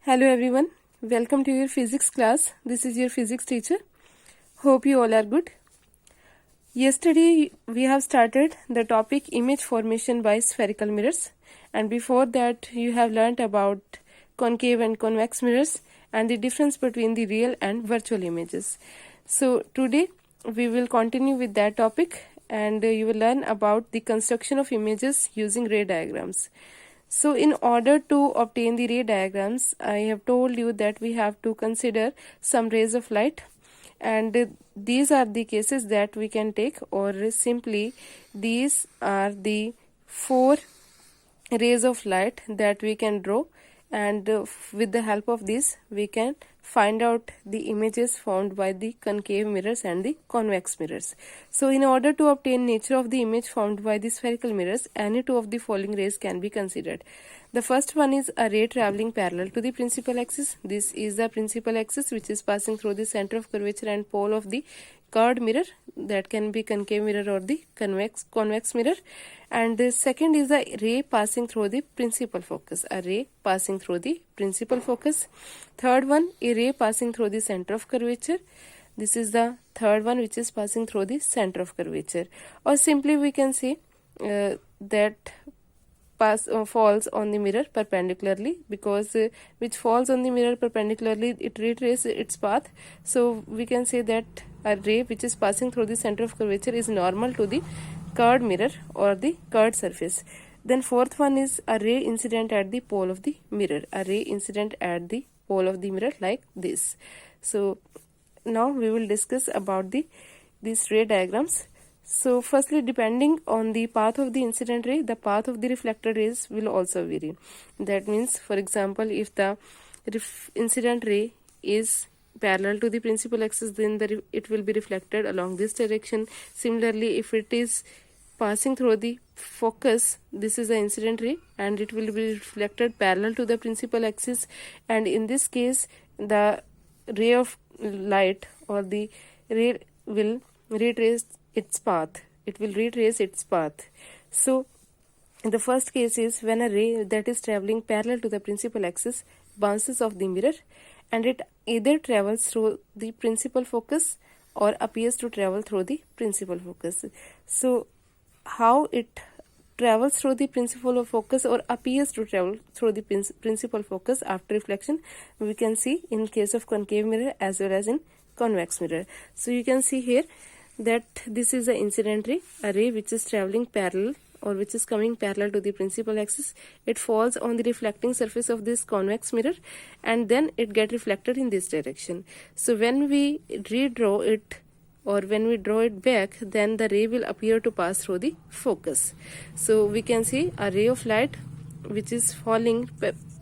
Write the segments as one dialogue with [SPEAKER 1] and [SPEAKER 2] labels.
[SPEAKER 1] Hello everyone, welcome to your physics class. This is your physics teacher. Hope you all are good. Yesterday we have started the topic image formation by spherical mirrors, and before that you have learnt about concave and convex mirrors and the difference between the real and virtual images. So today we will continue with that topic, and you will learn about the construction of images using ray diagrams. So in order to obtain the ray diagrams, I have told you that we have to consider some rays of light, and these are the cases that we can take, or simply these are the 4 rays of light that we can draw, and with the help of this we can find out the images found by the concave mirrors and the convex mirrors. So in order to obtain nature of the image found by the spherical mirrors, any two of the following rays can be considered. The first one is a ray traveling parallel to the principal axis. This is the principal axis which is passing through the center of curvature and pole of the curved mirror, that can be concave mirror or the convex mirror. And the second is a ray passing through the principal focus, a ray passing through the principal focus. Third one, a ray passing through the center of curvature. This is the third one which is passing through the center of curvature, or simply we can say that falls on the mirror perpendicularly, because which falls on the mirror perpendicularly, it retraces its path. So we can say that a ray which is passing through the center of curvature is normal to the curved mirror or the curved surface. Then fourth one is a ray incident at the pole of the mirror, a ray incident at the pole of the mirror like this. So now we will discuss about these ray diagrams. So firstly, depending on the path of the incident ray, the path of the reflected rays will also vary. That means, for example, if the incident ray is parallel to the principal axis, then it will be reflected along this direction. Similarly, if it is passing through the focus, this is the incident ray, and it will be reflected parallel to the principal axis, and in this case the ray of light or the ray will retrace its path. It will retrace its path. So the first case is when a ray that is traveling parallel to the principal axis bounces off the mirror, and it either travels through the principal focus or appears to travel through the principal focus. So how it travels through the principal focus or appears to travel through the principal focus after reflection, we can see in case of concave mirror as well as in convex mirror. So you can see here that this is the incident ray, a ray which is traveling parallel or which is coming parallel to the principal axis. It falls on the reflecting surface of this convex mirror, and then it gets reflected in this direction. So when we redraw it or when we draw it back, then the ray will appear to pass through the focus. So we can see a ray of light which is falling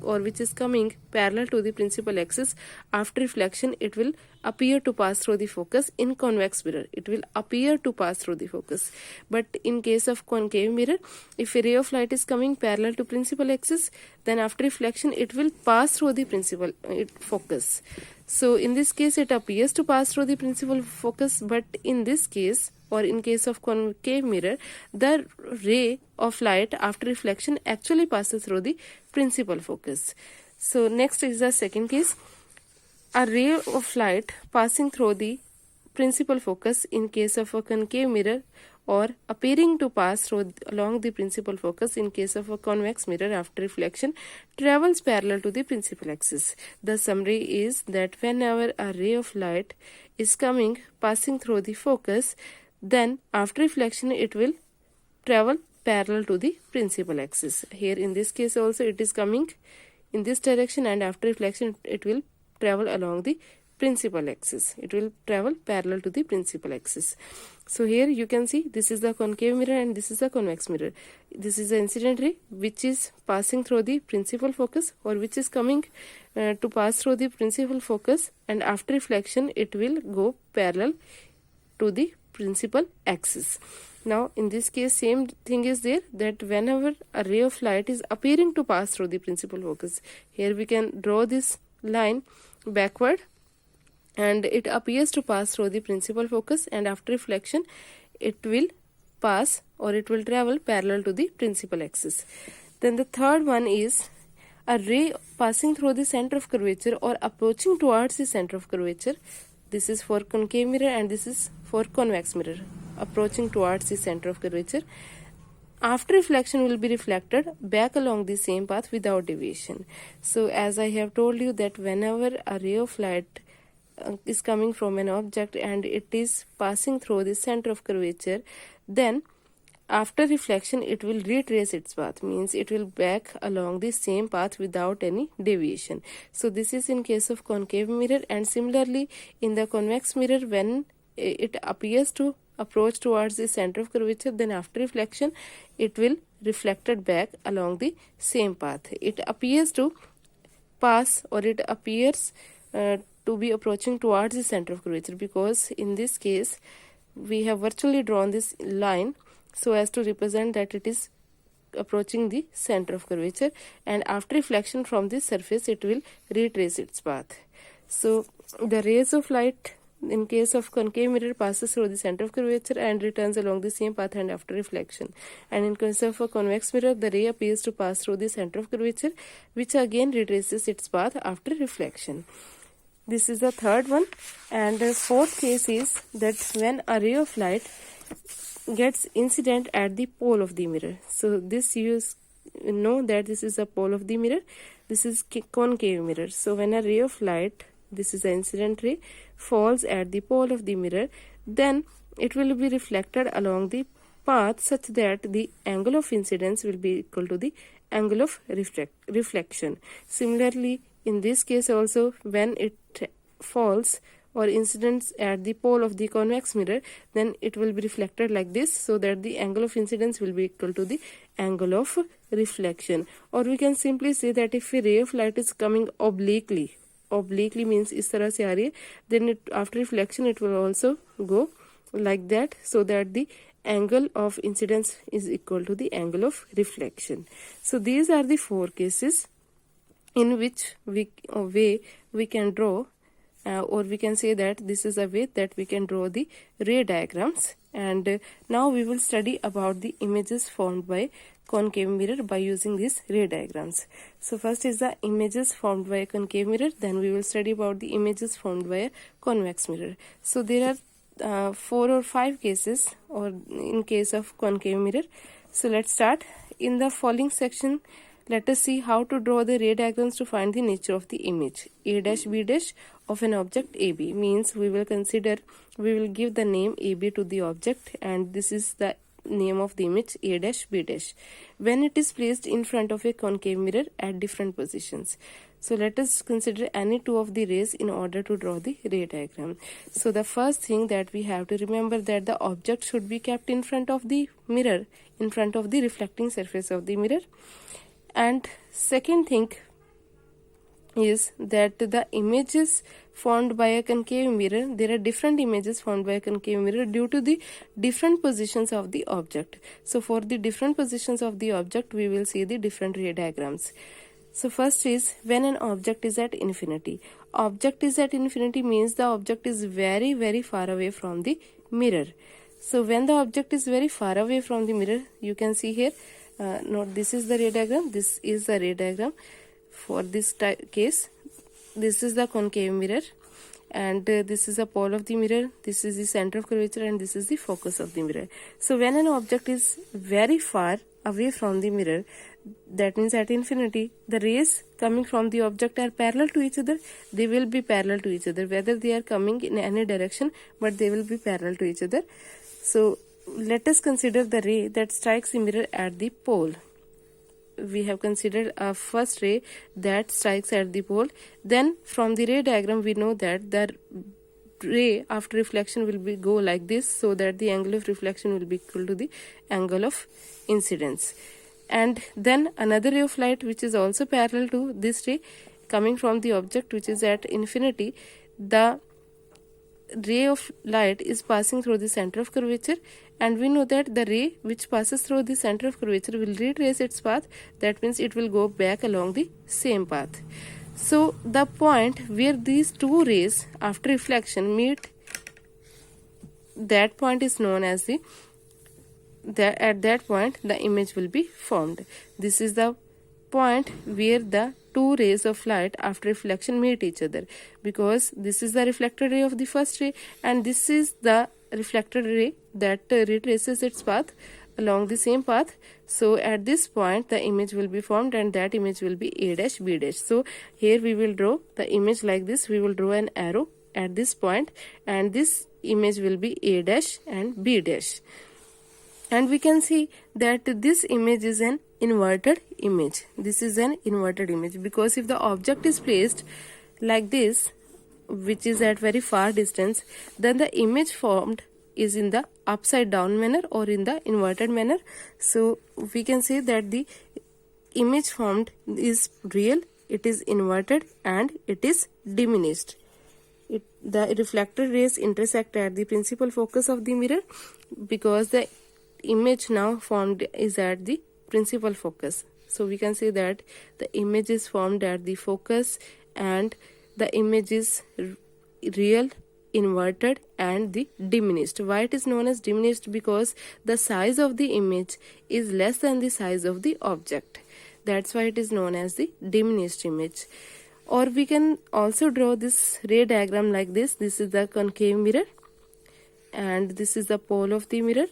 [SPEAKER 1] or which is coming parallel to the principal axis. After reflection, it will appear to pass through the focus. In convex mirror, it will appear to pass through the focus. But in case of concave mirror, if a ray of light is coming parallel to principal axis, then after reflection, it will pass through the principal focus. So in this case, it appears to pass through the principal focus, but in this case, or in case of concave mirror, the ray of light after reflection actually passes through the principal focus. So next is the second case, a ray of light passing through the principal focus in case of a concave mirror, or appearing to pass through along the principal focus in case of a convex mirror after reflection, travels parallel to the principal axis. The summary is that whenever a ray of light is coming passing through the focus, then after reflection it will travel parallel to the principal axis. Here in this case also it is coming in this direction, and after reflection it will travel along the principal axis. It will travel parallel to the principal axis. So here you can see this is the concave mirror and this is the convex mirror. This is the incident ray which is passing through the principal focus or which is coming to pass through the principal focus, and after reflection it will go parallel to the principal axis. Now in this case same thing is there, that whenever a ray of light is appearing to pass through the principal focus, here we can draw this line backward, and it appears to pass through the principal focus, and after reflection it will pass or it will travel parallel to the principal axis. Then the third one is a ray passing through the center of curvature or approaching towards the center of curvature. This is for concave mirror and this is for convex mirror, approaching towards the center of curvature. After reflection will be reflected back along the same path without deviation. So as I have told you that whenever a ray of light is coming from an object and it is passing through the center of curvature, then after reflection it will retrace its path, means it will back along the same path without any deviation. So this is in case of concave mirror, and similarly in the convex mirror, when it appears to approach towards the center of curvature, then after reflection it will reflected back along the same path. It appears to pass, or it appears to be approaching towards the center of curvature, because in this case we have virtually drawn this line so as to represent that it is approaching the center of curvature, and after reflection from this surface it will retrace its path. So the rays of light in case of concave mirror passes through the center of curvature and returns along the same path and after reflection, and in case of a convex mirror the ray appears to pass through the center of curvature, which again retraces its path after reflection. This is the third one. And the fourth case is that when a ray of light gets incident at the pole of the mirror. So this you know that this is a pole of the mirror, this is concave mirror. So when a ray of light, this is the incident ray, falls at the pole of the mirror, then it will be reflected along the path such that the angle of incidence will be equal to the angle of reflection. Similarly in this case also, when it falls or incidence at the pole of the convex mirror, then it will be reflected like this, so that the angle of incidence will be equal to the angle of reflection. Or we can simply say that if a ray of light is coming obliquely means इस तरह से आ रही है, then it after reflection it will also go like that, so that the angle of incidence is equal to the angle of reflection. So these are the four cases in which we can draw or we can say that this is a way that we can draw the ray diagrams. And now we will study about the images formed by concave mirror by using these ray diagrams. So first is the images formed by a concave mirror, then we will study about the images formed by a convex mirror. So there are 4 or 5 cases or in case of concave mirror. So let's start. In the following section, let us see how to draw the ray diagrams to find the nature of the image. A dash B dash of an object AB means we will give the name AB to the object, and this is the name of the image A dash B dash when it is placed in front of a concave mirror at different positions. So let us consider any two of the rays in order to draw the ray diagram. So the first thing that we have to remember that the object should be kept in front of the mirror, in front of the reflecting surface of the mirror. And second thing is that the images formed by a concave mirror, there are different images formed by a concave mirror due to the different positions of the object. So for the different positions of the object, we will see the different ray diagrams. So first is when an object is at infinity. Object is at infinity means the object is very, very far away from the mirror. So when the object is very far away from the mirror, you can see here, note this is the ray diagram, this is the ray diagram. For this case, this is the concave mirror, and this is the pole of the mirror, this is the center of curvature, and this is the focus of the mirror. So when an object is very far away from the mirror, that means at infinity, the rays coming from the object are parallel to each other. They will be parallel to each other, whether they are coming in any direction, but they will be parallel to each other. So let us consider the ray that strikes the mirror at the pole. We have considered a first ray that strikes at the pole. Then from the ray diagram we know that the ray after reflection will go like this, so that the angle of reflection will be equal to the angle of incidence. And then another ray of light which is also parallel to this ray coming from the object which is at infinity, the ray of light is passing through the center of curvature, and we know that the ray which passes through the center of curvature will retrace its path. That means it will go back along the same path. So the point where these two rays after reflection meet, that point is known as at that point the image will be formed. This is the point where the two rays of light after reflection meet each other, because this is the reflected ray of the first ray and this is the reflected ray that retraces its path along the same path. So at this point the image will be formed and that image will be A dash B dash. So here we will draw the image like this. We will draw an arrow at this point and this image will be A dash and B dash. And we can see that this image is an inverted image. This is an inverted image because if the object is placed like this, which is at very far distance, then the image formed is in the upside down manner or in the inverted manner. So we can say that the image formed is real, it is inverted and it is diminished. The reflected rays intersect at the principal focus of the mirror because the image now formed is at the principal focus. So we can say that the image is formed at the focus and the image is real, inverted and the diminished. Why it is known as diminished? Because the size of the image is less than the size of the object. That's why it is known as the diminished image. Or we can also draw this ray diagram like this. This is the concave mirror and this is the pole of the mirror.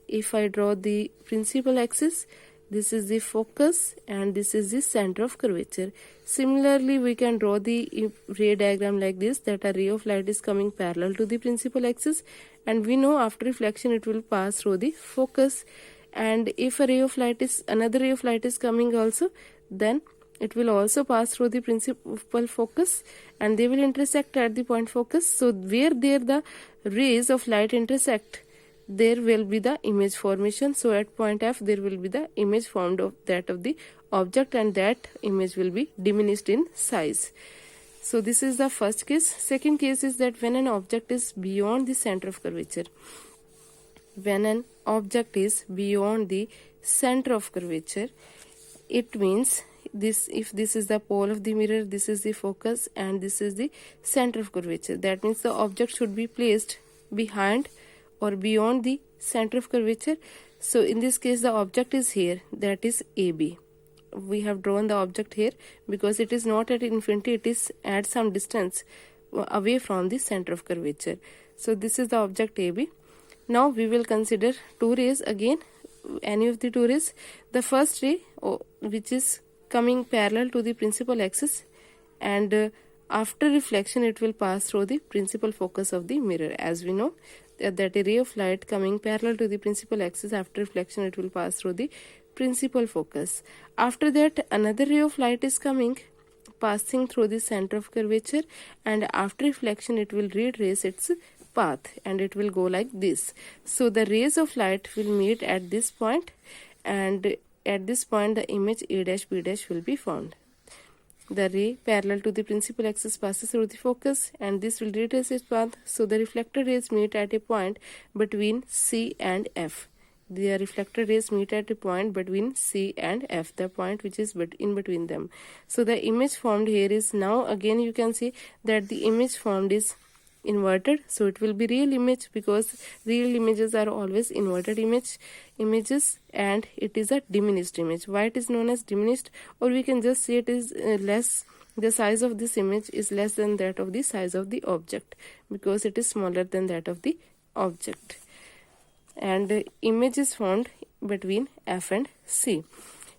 [SPEAKER 1] If I draw the principal axis, this is the focus and this is the center of curvature. Similarly, we can draw the ray diagram like this, that a ray of light is coming parallel to the principal axis and we know after reflection it will pass through the focus, and if another ray of light is coming also, then it will also pass through the principal focus and they will intersect at the point focus. So where there the rays of light intersect, there will be the image formation. So at point F there will be the image formed of that of the object and that image will be diminished in size. So this is the first case. Second case is that when an object is beyond the center of curvature. When an object is beyond the center of curvature, it means this, if this is the pole of the mirror, this is the focus and this is the center of curvature. That means the object should be placed behind or beyond the center of curvature. So in this case the object is here, that is AB. We have drawn the object here because it is not at infinity, it is at some distance away from the center of curvature. So this is the object AB. Now we will consider two rays again, any of the two rays. The first ray which is coming parallel to the principal axis and after reflection it will pass through the principal focus of the mirror. As we know that a ray of light coming parallel to the principal axis, after reflection it will pass through the principal focus. After that another ray of light is coming passing through the center of curvature and after reflection it will retrace its path and it will go like this. So the rays of light will meet at this point and at this point the image A dash B dash will be formed. The ray parallel to the principal axis passes through the focus and this will retrace its path. So the reflected rays meet at a point between C and F. The reflected rays meet at a point between C and F, the point which is in between them. So the image formed here is, now again you can see that the image formed is inverted. So it will be real image because real images are always inverted images and it is a diminished image. Why it is known as diminished? Or we can just say it is less, the size of this image is less than that of the size of the object because it is smaller than that of the object. And image is formed between F and C.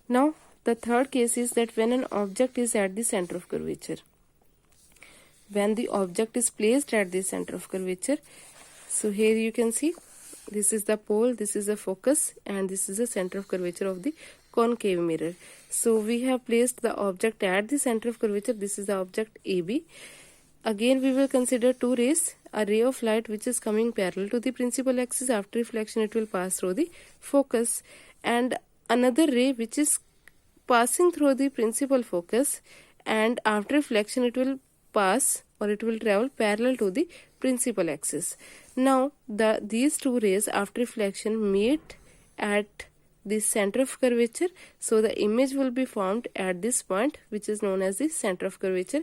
[SPEAKER 1] Now the third case is that when an object is at the center of curvature. When the object is placed at the center of curvature, so here you can see this is the pole, this is the focus and this is the center of curvature of the concave mirror. So we have placed the object at the center of curvature. This is the object AB. Again we will consider two rays, a ray of light which is coming parallel to the principal axis, after reflection it will pass through the focus, and another ray which is passing through the principal focus and after reflection it will pass or it will travel parallel to the principal axis. Now these two rays after reflection meet at the center of curvature, so the image will be formed at this point which is known as the center of curvature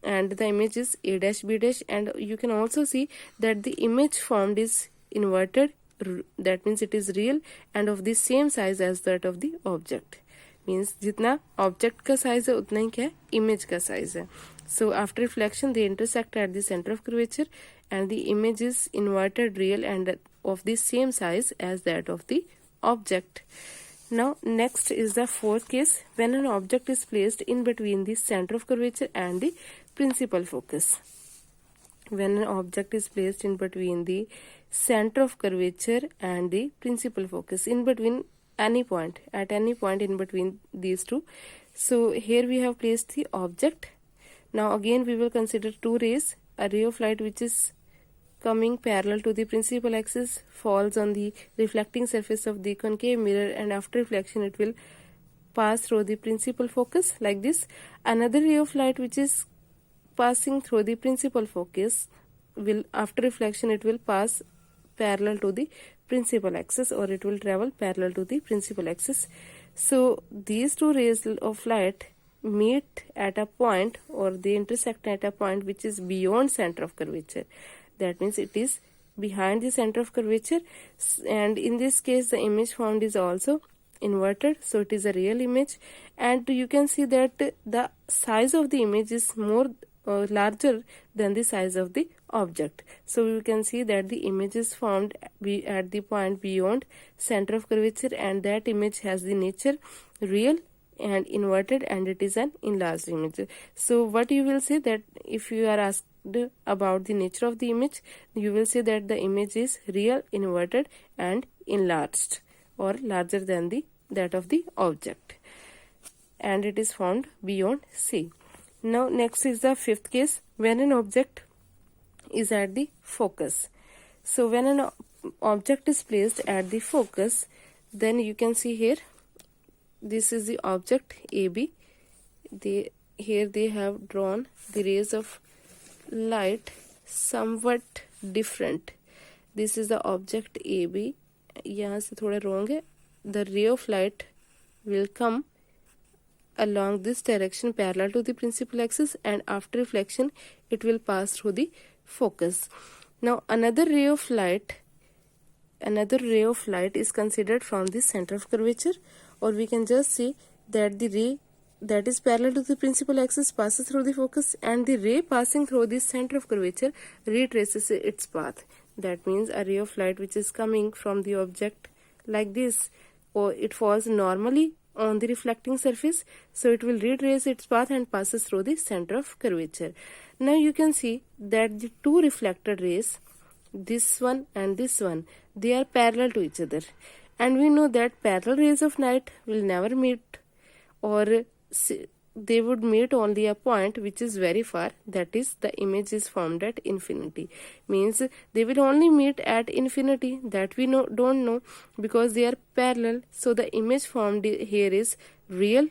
[SPEAKER 1] and the image is A dash B dash, and you can also see that the image formed is inverted, that means it is real and of the same size as that of the object. Means जितना object का size है उतना ही क्या है, image का size है. So after reflection they intersect at the centre of curvature and the image is inverted real and of the same size as that of the object. Now next is the fourth case, when an object is placed in between the center of curvature and the principal focus. When an object is placed in between the center of curvature and the principal focus, in between any point, at any point in between these two. So here we have placed the object. Now again we will consider two rays. A ray of light which is coming parallel to the principal axis falls on the reflecting surface of the concave mirror, and after reflection it will pass through the principal focus like this. Another ray of light which is passing through the principal focus will, after reflection, it will pass parallel to the principal axis, or it will travel parallel to the principal axis. So these two rays of light meet at a point, or they intersect at a point which is beyond center of curvature. That means it is behind the center of curvature, and in this case the image formed is also inverted, so it is a real image. And you can see that the size of the image is more larger than the size of the object. So you can see that the image is formed at the point beyond center of curvature, and that image has the nature real and inverted, and it is an enlarged image. So what you will say, that if you are asked about the nature of the image, you will say that the image is real, inverted and enlarged, or larger than that of the object, and it is found beyond C. Now next is the fifth case, when an object is at the focus. So when an object is placed at the focus, then you can see here, this is the object AB. Here they have drawn the rays of light somewhat different. This is the object AB. यहाँ से थोड़ा wrong है. The ray of light will come along this direction parallel to the principal axis, and after reflection it will pass through the focus. Now another ray of light is considered from the center of curvature, or we can just say that the ray that is parallel to the principal axis passes through the focus, and the ray passing through the center of curvature retraces its path. That means a ray of light which is coming from the object like this, or it falls normally on the reflecting surface, so it will retrace its path and passes through the center of curvature. Now you can see that the two reflected rays, this one and this one, they are parallel to each other, and we know that parallel rays of light will never meet, or they would meet only a point which is very far, that is the image is formed at infinity. Means they will only meet at infinity, that we don't know, because they are parallel. So the image formed here is real,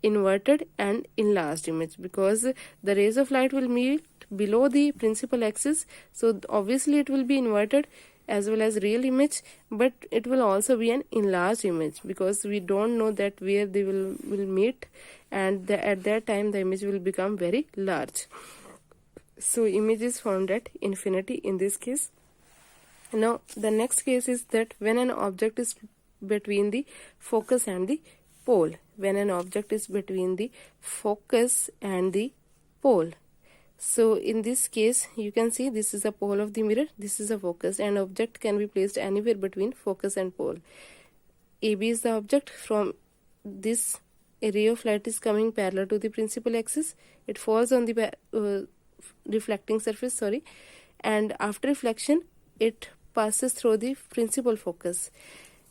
[SPEAKER 1] inverted and enlarged image, because the rays of light will meet below the principal axis, so obviously it will be inverted as well as real image, but it will also be an enlarged image, because we don't know that where they will meet, and at that time the image will become very large. So image is formed at infinity in this case. Now the next case is that when an object is between the focus and the pole. When an object is between the focus and the pole. So in this case you can see this is a pole of the mirror, this is a focus, and object can be placed anywhere between focus and pole. AB is the object. From this, a ray of light is coming parallel to the principal axis. It falls on the reflecting surface, and after reflection it passes through the principal focus.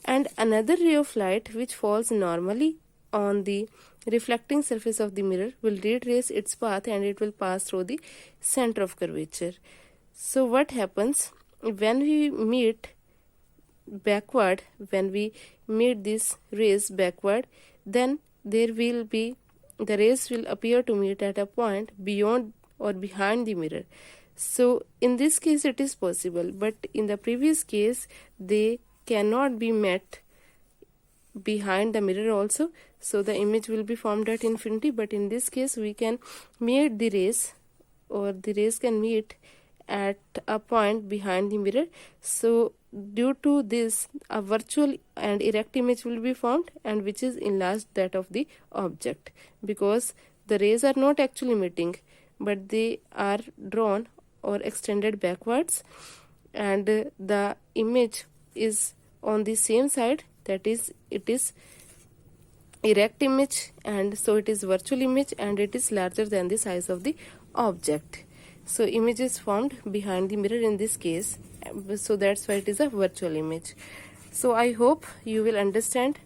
[SPEAKER 1] And another ray of light which falls normally on the reflecting surface of the mirror will retrace its path, and it will pass through the center of curvature. So what happens when we meet backward, when we meet these rays backward, then the rays will appear to meet at a point beyond or behind the mirror. So in this case it is possible, but in the previous case they cannot be met behind the mirror also, so the image will be formed at infinity. But in this case we can meet the rays, or the rays can meet at a point behind the mirror. So due to this, a virtual and erect image will be formed, and which is enlarged that of the object, because the rays are not actually meeting, but they are drawn or extended backwards, and the image is on the same side, that is, it is erect image, and so it is virtual image, and it is larger than the size of the object. So image is formed behind the mirror in this case, so that's why it is a virtual image. So I hope you will understand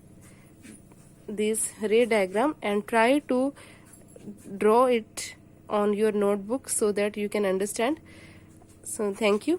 [SPEAKER 1] this ray diagram and try to draw it on your notebook so that you can understand. So thank you.